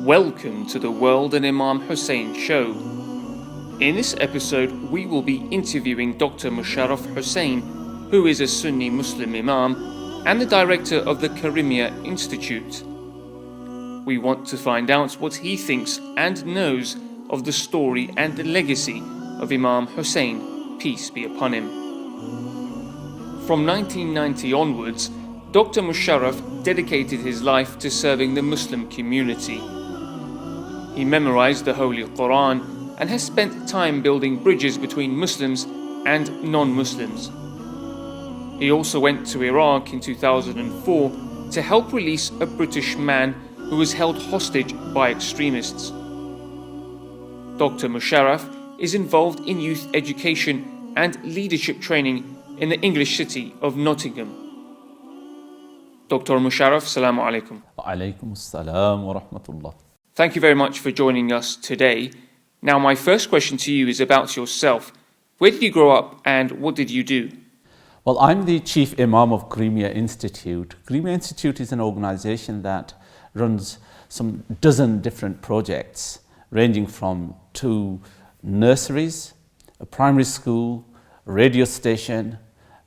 Welcome to the World and Imam Hussein show. In this episode, we will be interviewing Dr Musharraf Hussein, who is a Sunni Muslim Imam and the director of the Karima Institute. We want to find out what he thinks and knows of the story and the legacy of Imam Hussein, peace be upon him. From 1990 onwards, Dr Musharraf dedicated his life to serving the Muslim community. He memorized the Holy Quran and has spent time building bridges between Muslims and non-Muslims. He also went to Iraq in 2004 to help release a British man who was held hostage by extremists. Dr Musharraf is involved in youth education and leadership training in the English city of Nottingham. Dr Musharraf, Assalamu alaikum. Wa alaikum assalam wa rahmatullah. Thank you very much for joining us today. Now, my first question to you is about yourself. Where did you grow up and what did you do? Well, I'm the Chief Imam of Karima Institute. Karima Institute is an organization that runs some dozen different projects, ranging from 2 nurseries, a primary school, a radio station,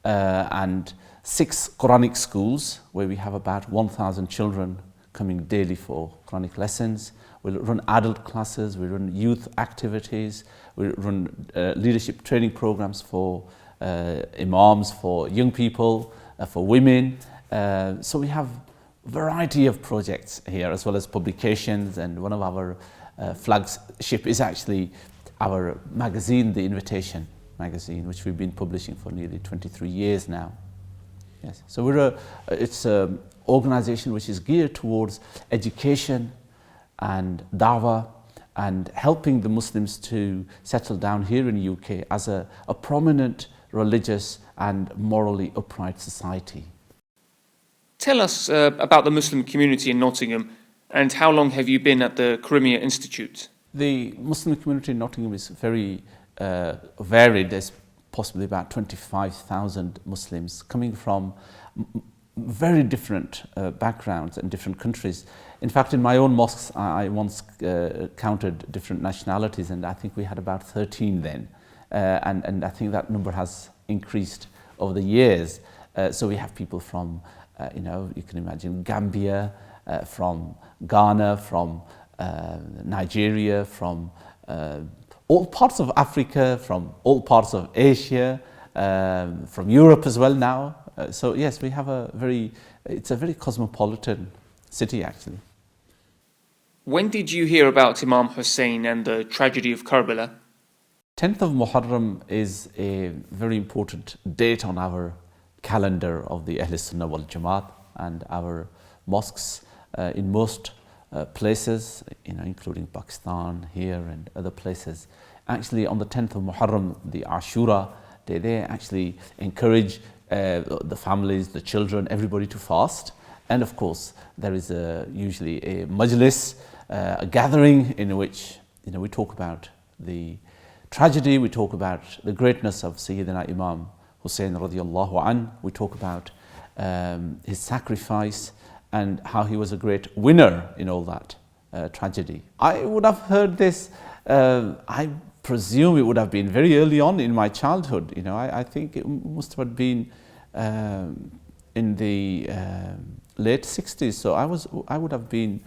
and 6 Quranic schools, where we have about 1,000 children coming daily for Quranic lessons. We run adult classes, we run youth activities, we run leadership training programs for imams, for young people, for women. So we have a variety of projects here, as well as publications, and one of our flagship is actually our magazine, The Invitation magazine, which we've been publishing for nearly 23 years now. Yes, so it's an organization which is geared towards education and da'wah and helping the Muslims to settle down here in the UK as a prominent, religious and morally upright society. Tell us about the Muslim community in Nottingham and how long have you been at the Karima Institute? The Muslim community in Nottingham is very varied. There's possibly about 25,000 Muslims coming from very different backgrounds and different countries. In fact, in my own mosques, I once counted different nationalities, and I think we had about 13 then. And I think that number has increased over the years. So we have people from, you can imagine Gambia, from Ghana, from Nigeria, from all parts of Africa, from all parts of Asia, from Europe as well now. So yes, we have it's a very cosmopolitan city actually. When did you hear about Imam Hussein and the tragedy of Karbala? 10th of Muharram is a very important date on our calendar of the Ahl Sunnah wal Jamaat, and our mosques in most places, including Pakistan, here and other places. Actually, on the 10th of Muharram, the Ashura, they actually encourage the families, the children, everybody to fast. And of course, there is usually a majlis, a gathering in which we talk about the tragedy, we talk about the greatness of Sayyidina Imam Hussein radiallahu an, we talk about his sacrifice and how he was a great winner in all that tragedy. I would have heard this, I presume it would have been very early on in my childhood. I think it must have been in the late 60s. So I would have been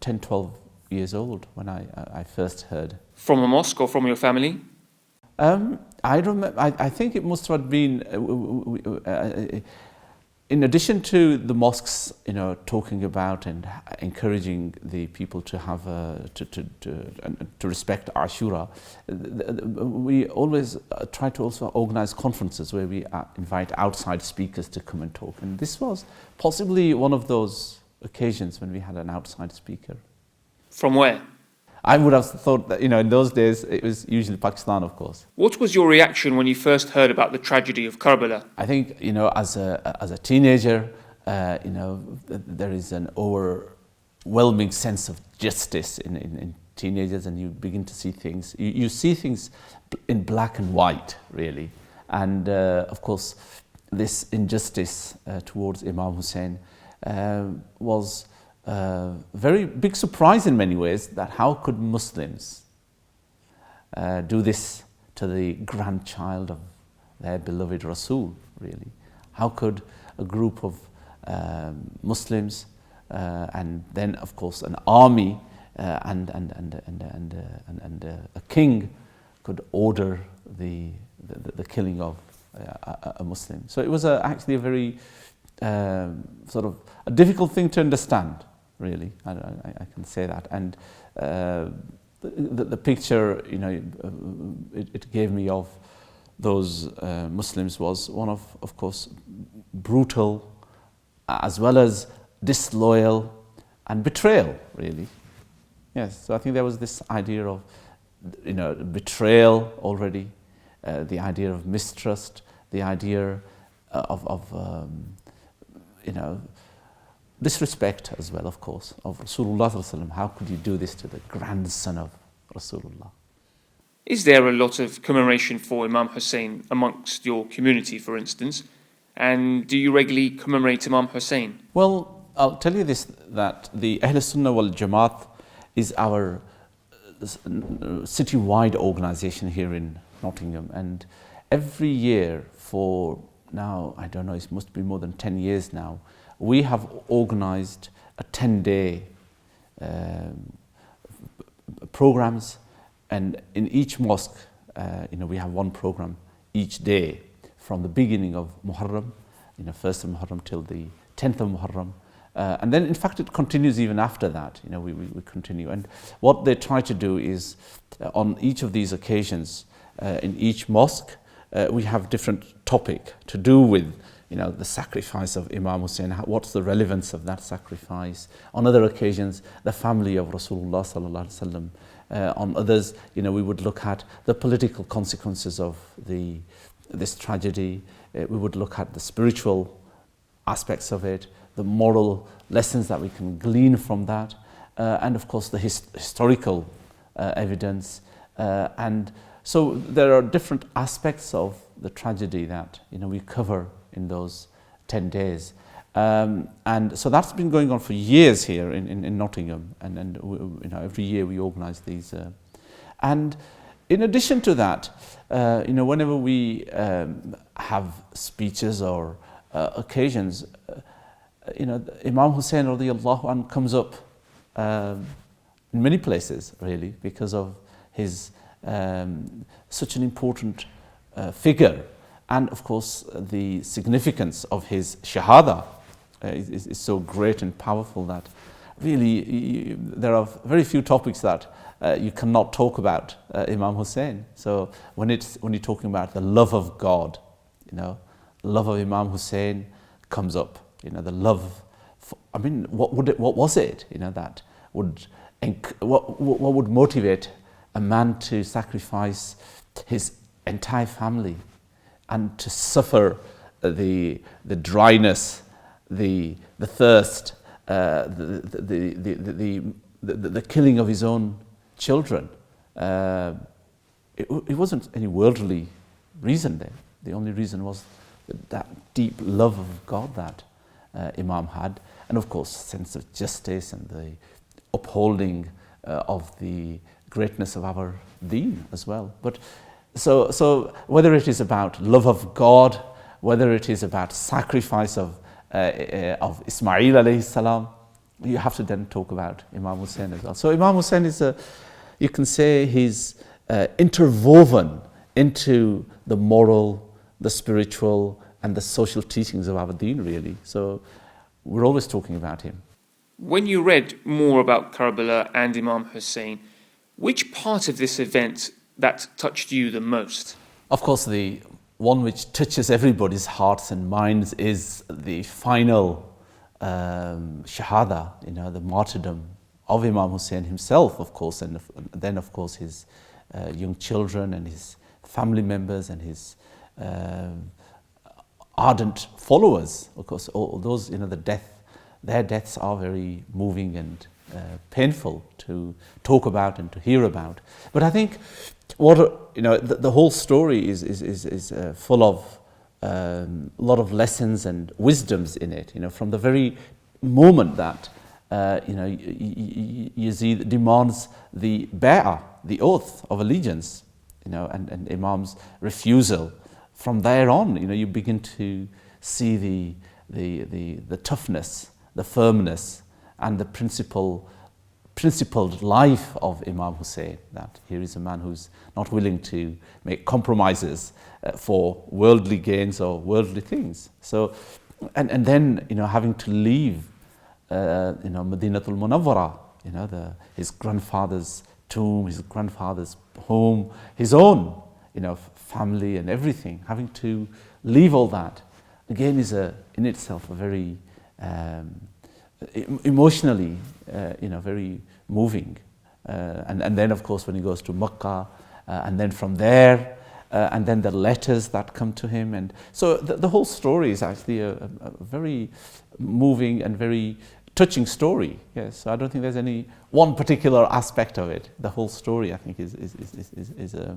10, 12 years old when I first heard. From a mosque or from your family? I think it must have been in addition to the mosques, talking about and encouraging the people to have to respect Ashura. We always try to also organize conferences where we invite outside speakers to come and talk. And this was possibly one of those occasions when we had an outside speaker. From where? I would have thought that, in those days, it was usually Pakistan, of course. What was your reaction when you first heard about the tragedy of Karbala? I think, as a teenager, there is an overwhelming sense of justice in teenagers, and you begin to see things. You see things in black and white, really. And, of course, this injustice towards Imam Hussein was very big surprise in many ways that how could Muslims do this to the grandchild of their beloved Rasul, really. How could a group of Muslims and then, of course, an army and a king could order the killing of a Muslim? So it was actually a very sort of a difficult thing to understand, really. I can say that. And the picture, it gave me of those Muslims was one of course, brutal, as well as disloyal and betrayal, really. Yes, so I think there was this idea of, betrayal already, the idea of mistrust, the idea of disrespect as well, of course, of Rasulullah sallallahu alaihi wasallam. How could you do this to the grandson of Rasulullah? Is there a lot of commemoration for Imam Hussein amongst your community, for instance? And do you regularly commemorate Imam Hussein? Well, I'll tell you this, that the Ahl Sunnah wal Jamaat is our city-wide organization here in Nottingham, and every year for now, I don't know, it must be more than 10 years now, we have organized a 10-day programs, and in each mosque, we have one program each day from the beginning of Muharram, 1st of Muharram till the 10th of Muharram. And then, in fact, it continues even after that. We continue. And what they try to do is, on each of these occasions, in each mosque, we have different topic to do with, the sacrifice of Imam Hussein. What's the relevance of that sacrifice? On other occasions, the family of Rasulullah sallallahu alaihi wasallam. On others, we would look at the political consequences of this tragedy. We would look at the spiritual aspects of it, the moral lessons that we can glean from that, and of course the historical evidence. And so there are different aspects of the tragedy that we cover in those 10 days. And so that's been going on for years here in Nottingham, and every year we organise these. And in addition to that, whenever we have speeches or occasions, Imam Hussein radiyallahu anhu comes up in many places, really, because of his such an important figure, and of course the significance of his Shahada is so great and powerful that really there are very few topics that you cannot talk about Imam Hussein. So when you're talking about the love of God, love of Imam Hussein comes up. The love. What was it? That would what would motivate a man to sacrifice his entire family and to suffer the dryness, the thirst, the killing of his own children. It wasn't any worldly reason there. The only reason was that deep love of God that Imam had, and of course sense of justice and the upholding of the greatness of our deen as well. But so whether it is about love of God, whether it is about sacrifice of Ismail alayhi salam, you have to then talk about Imam Hussein as well. So Imam Hussein is you can say he's interwoven into the moral, the spiritual, and the social teachings of our deen, really. So we're always talking about him. When you read more about Karbala and Imam Hussein, which part of this event that touched you the most? Of course, the one which touches everybody's hearts and minds is the final Shahada, the martyrdom of Imam Hussein himself, of course, and then, of course, his young children and his family members and his ardent followers. Of course, all those, their deaths are very moving and painful to talk about and to hear about. But I think the whole story is full of a lot of lessons and wisdoms in it. From the very moment that Yazid demands the bay'ah, the oath of allegiance, and Imam's refusal. From there on, you begin to see the toughness, the firmness, and the principled life of Imam Hussein. That here is a man who's not willing to make compromises for worldly gains or worldly things. So, and then having to leave, Madinatul Munawwara, his grandfather's tomb, his grandfather's home, his own, family and everything, having to leave all that, again is in itself a very emotionally, very moving. And then, of course, when he goes to Makkah, and then from there, and then the letters that come to him. And so the whole story is actually a very moving and very touching story. Yes, so I don't think there's any one particular aspect of it. The whole story, I think, is a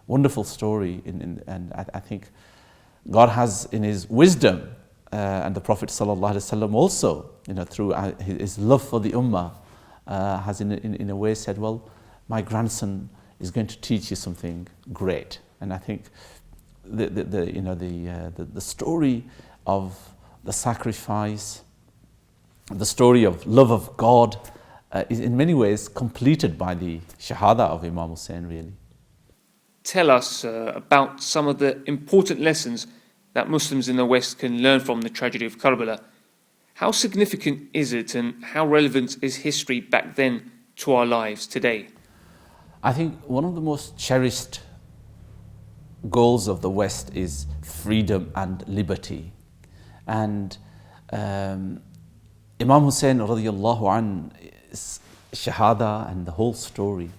wonderful story, and I think God has, in His wisdom, and the Prophet ﷺ also, through his love for the Ummah, has in a way said, well, my grandson is going to teach you something great. And I think the story of the sacrifice, the story of love of God, is in many ways completed by the Shahada of Imam Hussein, really. Tell us about some of the important lessons that Muslims in the West can learn from the tragedy of Karbala. How significant is it, and how relevant is history back then to our lives today? I think one of the most cherished goals of the West is freedom and liberty. And Imam Hussein radiallahu anhu's Shahada and the whole story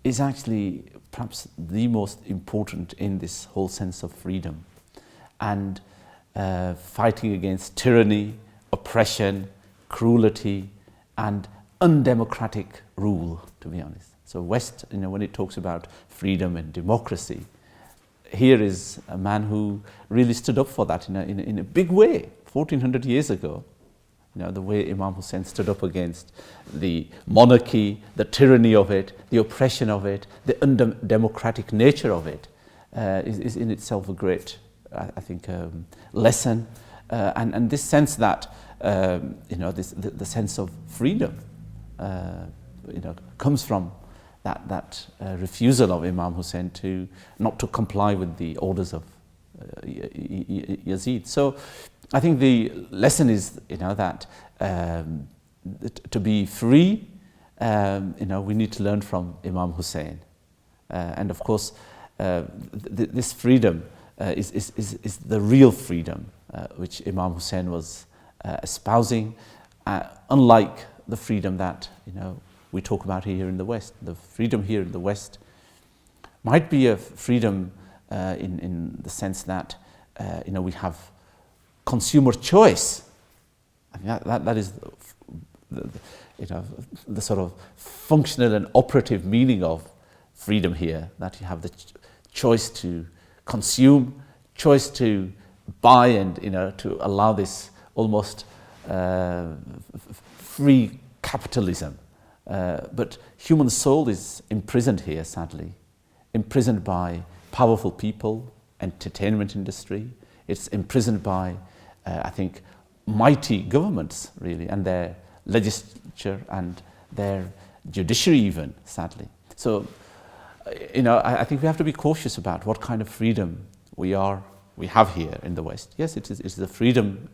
is actually perhaps the most important in this whole sense of freedom and fighting against tyranny, oppression, cruelty, and undemocratic rule, to be honest. So West, when it talks about freedom and democracy, here is a man who really stood up for that in a big way, 1400 years ago. The way Imam Hussein stood up against the monarchy, the tyranny of it, the oppression of it, the undemocratic nature of it, is in itself a great, I think, lesson. And this sense that, the sense of freedom, comes from that refusal of Imam Hussein not to comply with the orders of Yazid. So I think the lesson is, that to be free, we need to learn from Imam Hussein. And of course, this freedom is the real freedom which Imam Hussein was espousing, unlike the freedom that we talk about here in the West. The freedom here in the West might be a freedom in the sense that we have consumer choice. I mean, that is the sort of functional and operative meaning of freedom here, that you have the choice to consume, choice to buy, and to allow this almost free capitalism. But human soul is imprisoned here, sadly, imprisoned by powerful people, entertainment industry. It's imprisoned by, I think, mighty governments, really, and their legislature and their judiciary even, sadly. So, I think we have to be cautious about what kind of freedom we have here in the West. Yes, it is a freedom.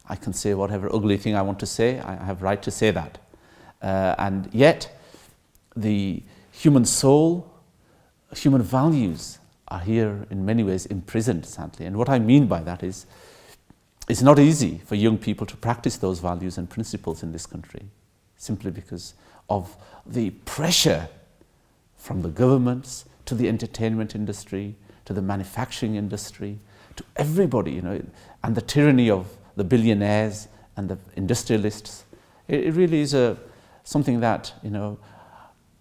I can say whatever ugly thing I want to say. I have right to say that. And yet, the human soul, human values are here in many ways imprisoned, sadly. And what I mean by that is, it's not easy for young people to practice those values and principles in this country, simply because of the pressure from the governments to the entertainment industry, to the manufacturing industry, to everybody, and the tyranny of the billionaires and the industrialists. It really is something that,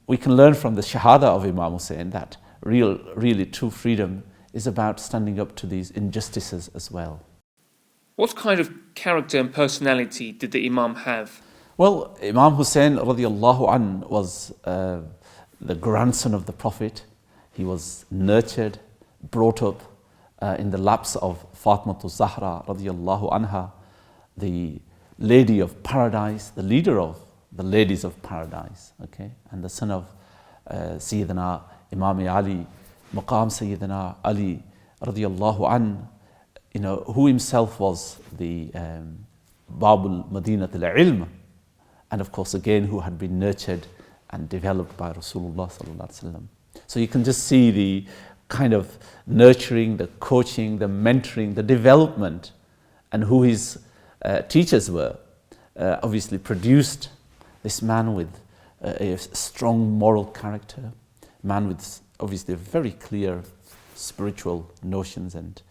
we can learn from the Shahada of Imam Hussein, that really true freedom is about standing up to these injustices as well. What kind of character and personality did the Imam have? Well, Imam Hussein radiallahu an was the grandson of the Prophet. He was nurtured, brought up in the laps of Fatimatu Zahra radiallahu anha, the lady of paradise, the leader of the ladies of paradise, okay, and the son of Sayyidina Imam Ali, Maqam Sayyidina Ali radiallahu an, who himself was the Babul Madinat al-Ilm, and of course again who had been nurtured and developed by Rasulullah sallallahu alaihi wasallam. So you can just see the kind of nurturing, the coaching, the mentoring, the development, and who his teachers were. Obviously produced this man with a strong moral character, man with obviously very clear spiritual notions and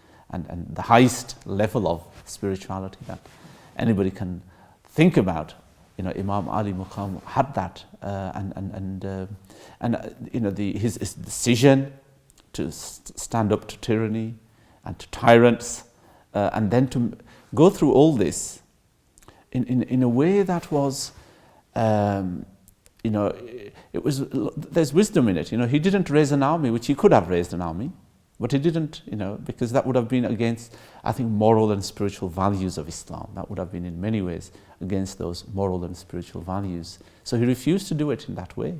the highest level of spirituality that anybody can think about. Imam Ali Maqam had that, his decision to stand up to tyranny and to tyrants, and then to go through all this in a way that was, there's wisdom in it. He didn't raise an army, which he could have raised an army, but he didn't, because that would have been against, I think, moral and spiritual values of Islam. That would have been in many ways against those moral and spiritual values. So he refused to do it in that way,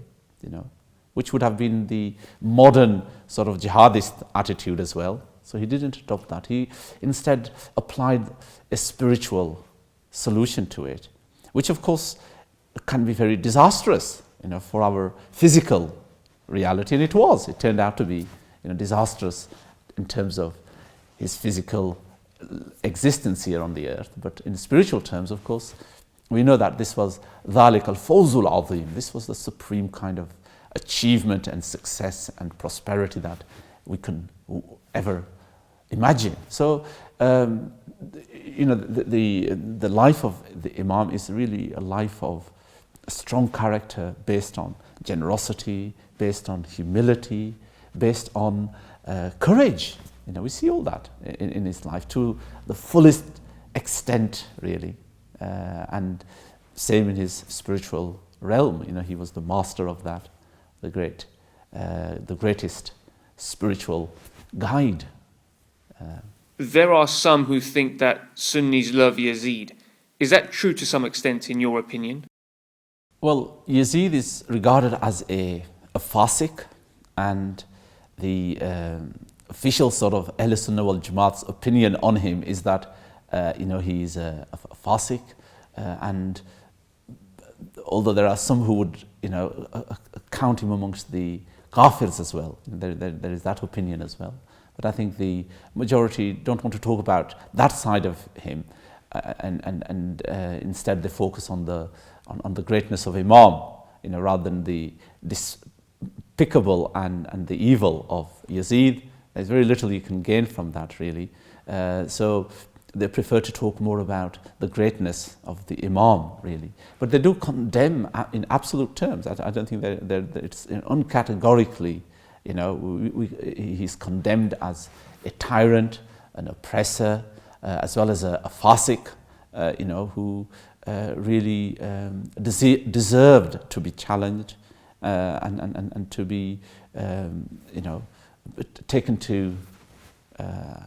which would have been the modern sort of jihadist attitude as well. So he didn't adopt that. He instead applied a spiritual solution to it, which of course can be very disastrous, for our physical reality. And it was. It turned out to be, disastrous in terms of his physical existence here on the earth. But in spiritual terms, of course, we know that this was ذَلِكَ الْفَوْزُ الْعَظِيمُ. This was the supreme kind of achievement and success and prosperity that we can ever imagine. So, the life of the Imam is really a life of a strong character based on generosity, based on humility, based on courage. We see all that in his life to the fullest extent, really. And same in his spiritual realm. He was the master of that, the greatest spiritual guide. There are some who think that Sunnis love Yazid. Is that true to some extent, in your opinion? Well, Yazid is regarded as a fasiq, and the official sort of Ahl Sunnah wal Jamaat's opinion on him is that he's a fasiq, and although there are some who would count him amongst the kafirs as well, there is that opinion as well. But I think the majority don't want to talk about that side of him, and instead they focus on the greatness of Imam, rather than the despicable and the evil of Yazid. There's very little you can gain from that, really. So they prefer to talk more about the greatness of the Imam, really. But they do condemn in absolute terms. I don't think it's uncategorically. He's condemned as a tyrant, an oppressor, as well as a fasiq, who really deserved to be challenged and to be, taken to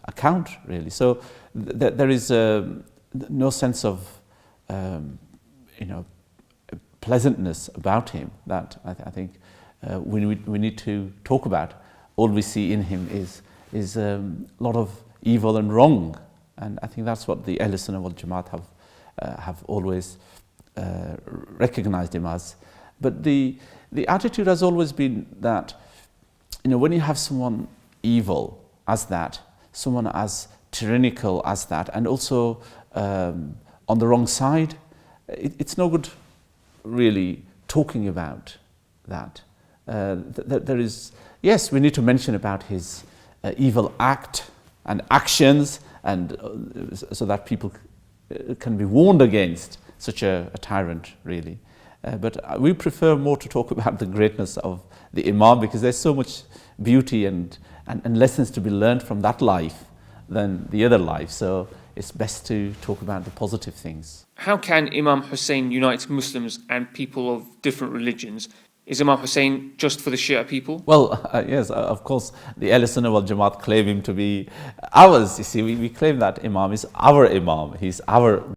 account, really. So there is no sense of, pleasantness about him that I think we need to talk about. All we see in him is a lot of evil and wrong, and I think that's what the Ahl Sunnah wal Jamaat have always recognized him as. But the attitude has always been that, when you have someone evil as that, someone as tyrannical as that, and also on the wrong side, it's no good really talking about that. There is, yes, we need to mention about his evil act and actions, and so that people can be warned against such a tyrant, really. But we prefer more to talk about the greatness of the Imam, because there's so much beauty and lessons to be learned from that life than the other life. So it's best to talk about the positive things. How can Imam Hussein unite Muslims and people of different religions? Is Imam Hussein just for the Shia people? Well, yes, of course, the Ahl Sunnah wal Jamaat claim him to be ours. You see, we claim that Imam is our Imam. He's our